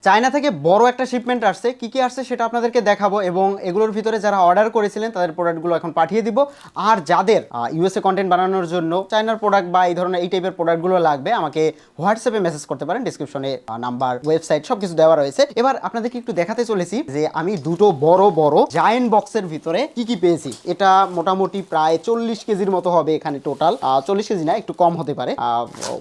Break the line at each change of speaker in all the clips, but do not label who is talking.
China থেকে বড় একটা শিপমেন্ট আসছে, কি কি আসছে সেটা আপনাদেরকে দেখাবো এবং এগুলোর ভিতরে যারা অর্ডার করেছিলেন তাদের প্রোডাক্টগুলো এখন পাঠিয়ে দিব। আর যাদের ইউএসএ কন্টেন্ট বানানোর জন্য চায়নার প্রোডাক্ট বা এই ধরনের এই টাইপের প্রোডাক্টগুলো লাগবে আমাকে হোয়াটসঅ্যাপে মেসেজ করতে পারেন, ডিসক্রিপশনে নাম্বার, ওয়েবসাইট সব কিছু দেওয়া রয়েছে। এবার আপনাদেরকে একটু দেখাতে চলেছি যে আমি দুটো বড় বড় জায়েন্ট বক্সের ভিতরে কি কি পেয়েছি। এটা মোটামুটি প্রায় 40 কেজির মতো হবে এখানে টোটাল, 40 কেজি না, একটু কম হতে পারে,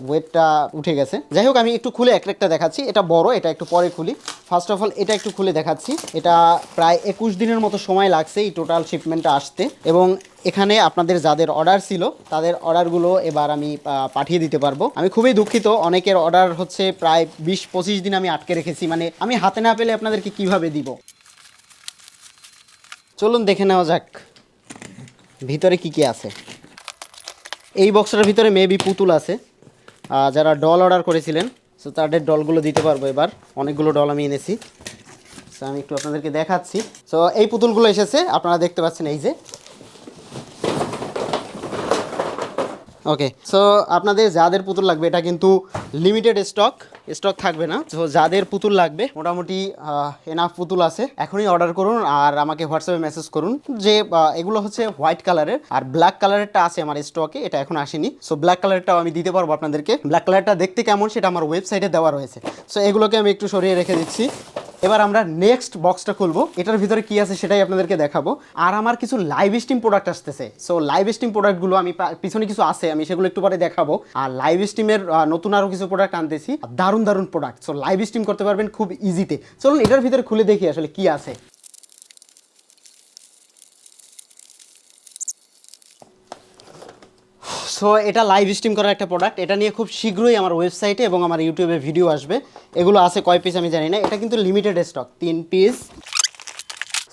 ওয়েটটা উঠে গেছে। যাই হোক, আমি একটু খুলে একটা দেখাচ্ছি। এটা বড়, এটা একটু পরে খুলি। ফার্স্ট অফ অল এটা একটু খুলে দেখাচ্ছি। এটা প্রায় 21 দিনের মতো সময় লাগছে এই টোটাল শিপমেন্টটা আসতে, এবং এখানে আপনাদের যাদের অর্ডার ছিল তাদের অর্ডারগুলো এবার আমি পাঠিয়ে দিতে পারবো। আমি খুবই দুঃখিত, অনেকের অর্ডার হচ্ছে প্রায় 20-25 দিন আমি আটকে রেখেছি, মানে আমি হাতে না পেলে আপনাদেরকে কিভাবে দিব। চলুন দেখে নেওয়া যাক ভিতরে কি কি আছে। এই বক্সটার ভিতরে মেবি পুতুল আছে, যারা ডল অর্ডার করেছিলেন সো তাদের ডলগুলো দিতে পারবো। এবার অনেকগুলো ডল আমি এনেছি, সো আমি একটু আপনাদেরকে দেখাচ্ছি। সো এই পুতুলগুলো এসেছে, আপনারা দেখতে পাচ্ছেন এই যে। ওকে, সো আপনাদের যাদের পুতুল লাগবে, এটা কিন্তু লিমিটেড স্টক থাকবে না। তো যাদের পুতুল লাগবে মোটামুটি এনাফ পুতুল আছে, এখনই অর্ডার করুন আর আমাকে হোয়াটসঅ্যাপে মেসেজ করুন। যে এগুলো হচ্ছে হোয়াইট কালারের, আর ব্ল্যাক কালারেরটা আছে আমার স্টকে, এটা এখন আসেনি। সো ব্ল্যাক কালারটাও আমি দিতে পারবো আপনাদেরকে। ব্ল্যাক কালারটা দেখতে কেমন সেটা আমার ওয়েবসাইটে দেওয়া রয়েছে। সো এগুলোকে আমি একটু সরিয়ে রেখে দিচ্ছি। এবার আমরা নেক্সট বক্সটা খুলবো, এটার ভিতরে কি আছে সেটাই আপনাদেরকে দেখাবো। আর আমার কিছু লাইভ স্ট্রিম প্রোডাক্ট আসতেছে। সো লাইভ স্ট্রিম প্রোডাক্টগুলো আমি পিছনে কিছু আছে, আমি সেগুলো একটু পরে দেখাবো। আর লাইভ স্ট্রিমের নতুন আরও কিছু প্রোডাক্ট আনতেছি, দারুণ দারুণ প্রোডাক্ট। সো লাইভ স্ট্রিম করতে পারবেন খুব ইজিতে। চলুন এটার ভিতরে খুলে দেখি আসলে কি আছে। সো এটা লাইভ স্ট্রিম করার একটা প্রোডাক্ট, এটা নিয়ে খুব শীঘ্রই আমার ওয়েবসাইটে এবং আমার ইউটিউবে ভিডিও আসবে। এগুলো আছে কয় পিস আমি জানি না, এটা কিন্তু লিমিটেড স্টক, 3 পিস।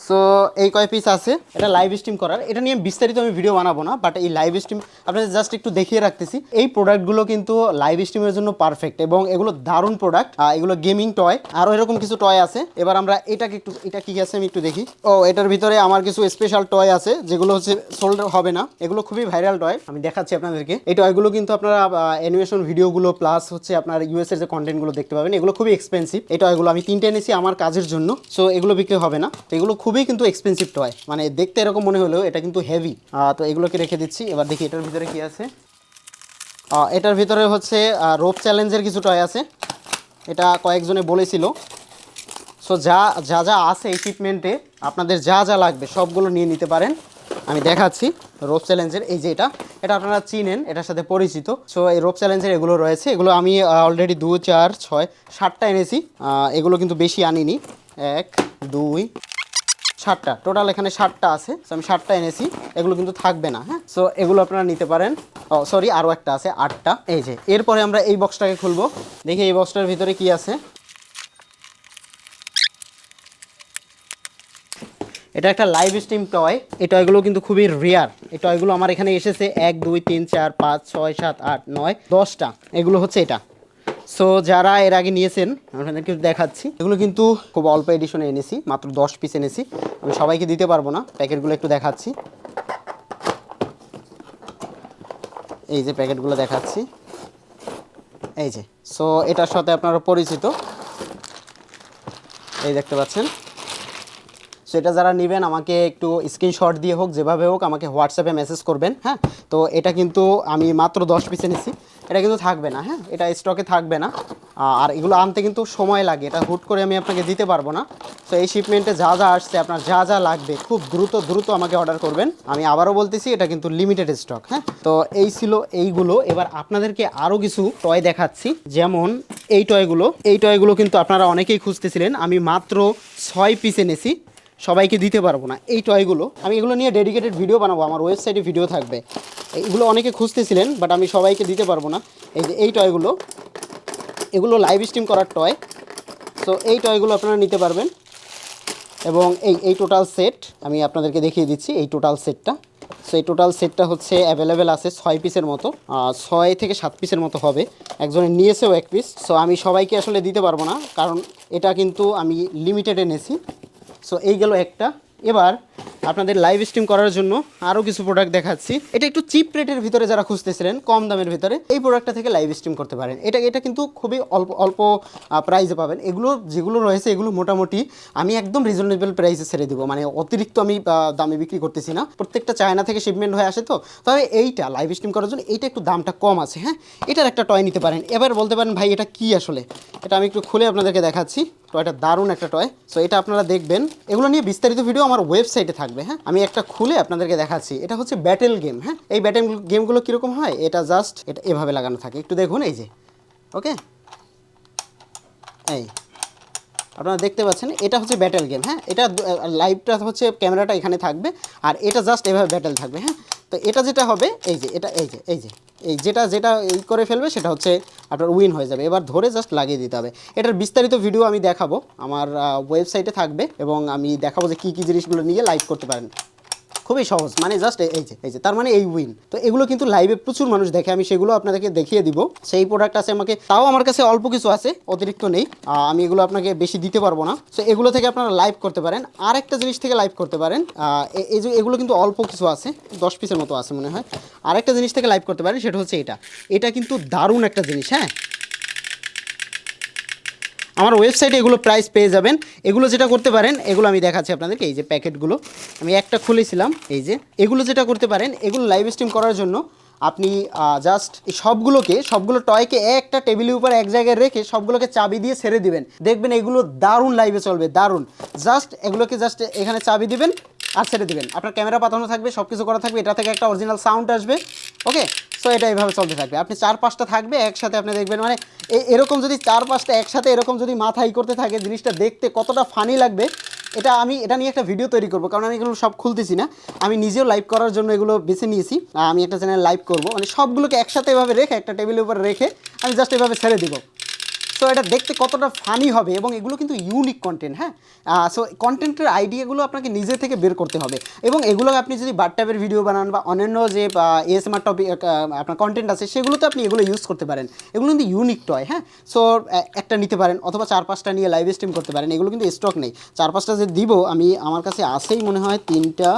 সো এই কয় পিস আছে, এটা লাইভ স্ট্রিম করার। এটা নিয়ে বিস্তারিত আমি ভিডিও বানাবো না, বাট এই লাইভ স্ট্রিম আপনাদের জাস্ট একটু দেখিয়ে রাখতেছি। এই প্রোডাক্টগুলো কিন্তু লাইভ স্ট্রিমের জন্য পারফেক্ট এবং এগুলো দারুণ প্রোডাক্ট। এগুলো গেমিং টয়, আরও এরকম কিছু টয় আছে। এবার আমরা এটাকে একটু, এটা কি আছে আমি একটু দেখি। ও, এটার ভিতরে আমার কিছু স্পেশাল টয় আছে যেগুলো হচ্ছে সোল্ড হবে না। এগুলো খুবই ভাইরাল টয়, আমি দেখাচ্ছি আপনাদেরকে। এই টয়গুলো কিন্তু আপনারা অ্যানিমেশন ভিডিওগুলো প্লাস হচ্ছে আপনার ইউএস এর যে কন্টেন্টগুলো দেখতে পাবেন, এগুলো খুবই এক্সপেন্সিভ। এই টয়গুলো আমি 3টে এনেছি আমার কাজের জন্য। সো এগুলো বিক্রি হবে না, তো এগুলো খুবই কিন্তু এক্সপেন্সিভ টয়, মানে দেখতে এরকম মনে হলেও এটা কিন্তু হেভি। তো এগুলোকে রেখে দিচ্ছি। এবার দেখি এটার ভিতরে কি আছে। এটার ভিতরে হচ্ছে রোপ চ্যালেঞ্জের কিছু টয় আছে, এটা কয়েকজনে বলেছিল। সো যা যা যা আছে এই শিপমেন্টে আপনাদের যা যা লাগবে সবগুলো নিয়ে নিতে পারেন। আমি দেখাচ্ছি রোপ চ্যালেঞ্জের, এই যে এটা আপনারা চিনেন, এটার সাথে পরিচিত। সো এই রোপ চ্যালেঞ্জের এগুলো রয়েছে, এগুলো আমি অলরেডি 2, 4, 6, 7টা এনেছি। এগুলো কিন্তু বেশি আনিনি, 1, 2, 7টা টোটাল, এখানে 7টা আছে। সো আমি 7টা এনেছি, এগুলো কিন্তু থাকবে না। হ্যাঁ, সো এগুলো আপনারা নিতে পারেন। সরি, আরও একটা আছে, 8টা। এই যে এরপরে আমরা এই বক্সটাকে খুলবো, দেখি এই বক্সটার ভিতরে কি আছে। এটা একটা লাইভ স্ট্রিম টয়, এই টয়গুলো কিন্তু খুবই রেয়ার। এই টয়গুলো আমার এখানে এসেছে 1, 2, 3, 4, 5, 6, 7, 8, 9, 10টা। এগুলো হচ্ছে এটা। সো যারা এর আগে নিয়েছেন আপনাদেরকে দেখাচ্ছি, এগুলো কিন্তু খুব অল্প এডিশনে এনেছি, মাত্র 10 পিস এনেছি। আমি সবাইকে দিতে পারবো না, প্যাকেটগুলো একটু দেখাচ্ছি। এই যে প্যাকেটগুলো দেখাচ্ছি, এই যে। সো এটার সাথে আপনারা পরিচিত, এই দেখতে পাচ্ছেন। সেটা যারা নেবেন আমাকে একটু স্ক্রিনশট দিয়ে হোক, যেভাবে হোক আমাকে হোয়াটসঅ্যাপে মেসেজ করবেন। হ্যাঁ, তো এটা কিন্তু আমি মাত্র 10 পিস এনেছি, এটা কিন্তু থাকবে না। হ্যাঁ, এটা স্টকে থাকবে না, আর এগুলো আনতে কিন্তু সময় লাগে, এটা হুট করে আমি আপনাকে দিতে পারবো না। তো এই শিপমেন্টে যা যা আসছে, আপনার যা যা লাগবে খুব দ্রুত আমাকে অর্ডার করবেন। আমি আবারও বলতেছি, এটা কিন্তু লিমিটেড স্টক। হ্যাঁ, তো এই ছিল এইগুলো। এবার আপনাদেরকে আরও কিছু টয় দেখাচ্ছি, যেমন এই টয়গুলো কিন্তু আপনারা অনেকেই খুঁজতেছিলেন। আমি মাত্র 6 পিস এনেছি, সবাইকে দিতে পারবো না এই টয়গুলো। আমি এগুলো নিয়ে ডেডিকেটেড ভিডিও বানাবো, আমার ওয়েবসাইটে ভিডিও থাকবে। এইগুলো অনেকে খুঁজতেছিলেন, বাট আমি সবাইকে দিতে পারবো না। এই যে এই টয়গুলো, এগুলো লাইভ স্ট্রিম করার টয়। সো এই টয়গুলো আপনারা নিতে পারবেন, এবং এই টোটাল সেট আমি আপনাদেরকে দেখিয়ে দিচ্ছি। এই টোটাল সেটটা, সো এই টোটাল সেটটা হচ্ছে অ্যাভেলেবেল আছে 6 পিসের মতো, 6 থেকে 7 পিসের মতো হবে। একজনে নিয়েছেও 1 পিস। সো আমি সবাইকে আসলে দিতে পারবো না, কারণ এটা কিন্তু আমি লিমিটেড এনেছি। সো এই গেল একটা, এবার আপনাদের লাইভ স্ট্রিম করার জন্য আরও কিছু প্রোডাক্ট দেখাচ্ছি। এটা একটু চিপ রেটের ভিতরে যারা খুঁজতেছিলেন, কম দামের ভিতরে, এই প্রোডাক্টটা থেকে লাইভ স্ট্রিম করতে পারেন। এটা কিন্তু খুবই অল্প অল্প প্রাইসে পাবেন। এগুলো যেগুলো রয়েছে এগুলো মোটামুটি আমি একদম রিজনেবল প্রাইসে ছেড়ে দিব, মানে অতিরিক্ত আমি দামে বিক্রি করতেছি না। প্রত্যেকটা চায়না থেকে শিপমেন্ট হয়ে আসে তো। তবে এইটা লাইভ স্ট্রিম করার জন্য এইটা একটু দামটা কম আছে। হ্যাঁ, এটার একটা টয় নিতে পারেন। এবার বলতে পারেন ভাই এটা কি আসলে, এটা আমি একটু খুলে আপনাদেরকে দেখাচ্ছি। টয়টা দারুণ একটা টয়। সো এটা আপনারা দেখবেন, এগুলো নিয়ে বিস্তারিত ভিডিও আমার ওয়েবসাইটে থাকবে। হ্যাঁ, আমি একটা খুলে আপনাদেরকে দেখাচ্ছি। এটা হচ্ছে ব্যাটেল গেম। হ্যাঁ, এই ব্যাটেল গেমগুলো কীরকম হয়, এটা জাস্ট এটা এভাবে লাগানো থাকে, একটু দেখুন এই যে, ওকে, এই আপনারা দেখতে পাচ্ছেন এটা হচ্ছে ব্যাটেল গেম। হ্যাঁ, এটা লাইভটা হচ্ছে ক্যামেরাটা এখানে থাকবে আর এটা জাস্ট এভাবে ব্যাটেল থাকবে। হ্যাঁ, তো এটা যেটা হবে এই যে, এটা এই যেটা এই করে ফেলবে সেটা হচ্ছে আপনার উইন হয়ে যাবে। এবার ধরে জাস্ট লাগিয়ে দিতে হবে। এটার বিস্তারিত ভিডিও আমি দেখাবো, আমার ওয়েবসাইটে থাকবে এবং আমি দেখাবো যে কী কী জিনিসগুলো নিয়ে লাইভ করতে পারেন। খুবই সহজ, মানে জাস্ট এই যে তার মানে এই উইন। তো এগুলো কিন্তু লাইভে প্রচুর মানুষ দেখে, আমি সেগুলো আপনাদেরকে দেখিয়ে দিব। সেই প্রোডাক্ট আছে আমাকে, তাও আমার কাছে অল্প কিছু আছে, অতিরিক্ত নেই। আমি এগুলো আপনাকে বেশি দিতে পারবো না। সো এগুলো থেকে আপনারা লাইভ করতে পারেন। আর একটা জিনিস থেকে লাইভ করতে পারেন, এই যে এগুলো কিন্তু অল্প কিছু আছে, 10 পিসের মতো আছে মনে হয়। আরেকটা জিনিস থেকে লাইভ করতে পারেন, সেটা হচ্ছে এটা কিন্তু দারুণ একটা জিনিস। হ্যাঁ, আমার ওয়েবসাইটে এগুলো প্রাইস পেয়ে যাবেন। এগুলো যেটা করতে পারেন, এগুলো আমি দেখাচ্ছি আপনাদেরকে। এই যে প্যাকেটগুলো আমি একটা খুলেছিলাম, এই যে এগুলো যেটা করতে পারেন, এগুলো লাইভ স্ট্রিম করার জন্য আপনি জাস্ট এই সবগুলো টয়কে একটা টেবিলের উপর এক জায়গায় রেখে সবগুলোকে চাবি দিয়ে ছেড়ে দিবেন, দেখবেন এগুলো দারুণ লাইভে চলবে, দারুণ। জাস্ট এগুলোকে জাস্ট এখানে চাবি দিবেন আর ছেড়ে দিবেন, আপনার ক্যামেরা পাতানো থাকবে, সব কিছু করা থাকবে, এটা থেকে একটা অরিজিনাল সাউন্ড আসবে। ওকে, সো এটা এইভাবে চলতে থাকবে। আপনি 4-5টা থাকবে একসাথে, আপনি দেখবেন মানে এরকম যদি 4-5টা একসাথে এরকম যদি মাথায় করতে থাকে, জিনিসটা দেখতে কতটা ফানি লাগবে। এটা নিয়ে একটা ভিডিও তৈরি করবো, কারণ আমি এগুলো সব খুলতেছি না, আমি নিজেও লাইভ করার জন্য এগুলো বেছে নিয়েছি। আমি একটা চ্যানেল লাইভ করবো, মানে সবগুলোকে একসাথে এভাবে রেখে একটা টেবিলের উপর রেখে আমি জাস্ট এভাবে ছেড়ে দিব। সো এটা দেখতে কতটা ফানি হবে, এবং এগুলো কিন্তু ইউনিক কন্টেন্ট। হ্যাঁ, সো কন্টেন্টের আইডিয়াগুলো আপনাকে নিজে থেকে বের করতে হবে, এবং এগুলো আপনি যদি বাথটাবের ভিডিও বানান বা অন্যান্য যে এএসএমআর টপিক আপনার কন্টেন্ট আছে, সেগুলোতে আপনি এগুলো ইউজ করতে পারেন। এগুলো কিন্তু ইউনিক টয়। হ্যাঁ, সো একটা নিতে পারেন, অথবা 4-5টা নিয়ে লাইভ স্ট্রিম করতে পারেন। এগুলো কিন্তু স্টক নেই। 4-5টা যে দিব আমি, আমার কাছে আসেই মনে হয় 3টা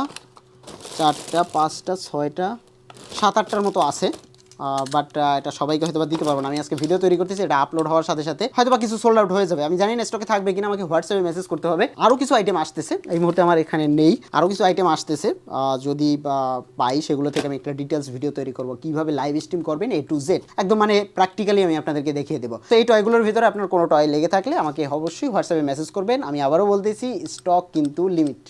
4টা 5টা 6টা 7-8টার মতো আছে। বাট এটা সবাইকে হয়তো বা দিতে পারবো না। আমি আজকে ভিডিও তৈরি করতেছি, এটা আপলোড হওয়ার সাথে সাথে হয়তো বা কিছু সোল্ড আউট হয়ে যাবে। আমি জানি না স্টকে থাকবে কিনা, আমাকে হোয়াটসঅ্যাপে মেসেজ করতে হবে। আরও কিছু আইটেম আসতেছে, এই মুহূর্তে আমার এখানে নেই, আরও কিছু আইটেম আসতেছে। যদি পাই সেগুলো থেকে আমি একটা ডিটেলস ভিডিও তৈরি করবো, কীভাবে লাইভ স্ট্রিম করবেন A to Z, একদম মানে প্র্যাকটিক্যালি আমি আপনাদেরকে দেখিয়ে দেবো। তো এই টয়গুলোর ভিতরে আপনার কোনো টয় লেগে থাকলে আমাকে অবশ্যই হোয়াটসঅ্যাপে মেসেজ করবেন। আমি আবারও বলতেছি, স্টক কিন্তু লিমিট।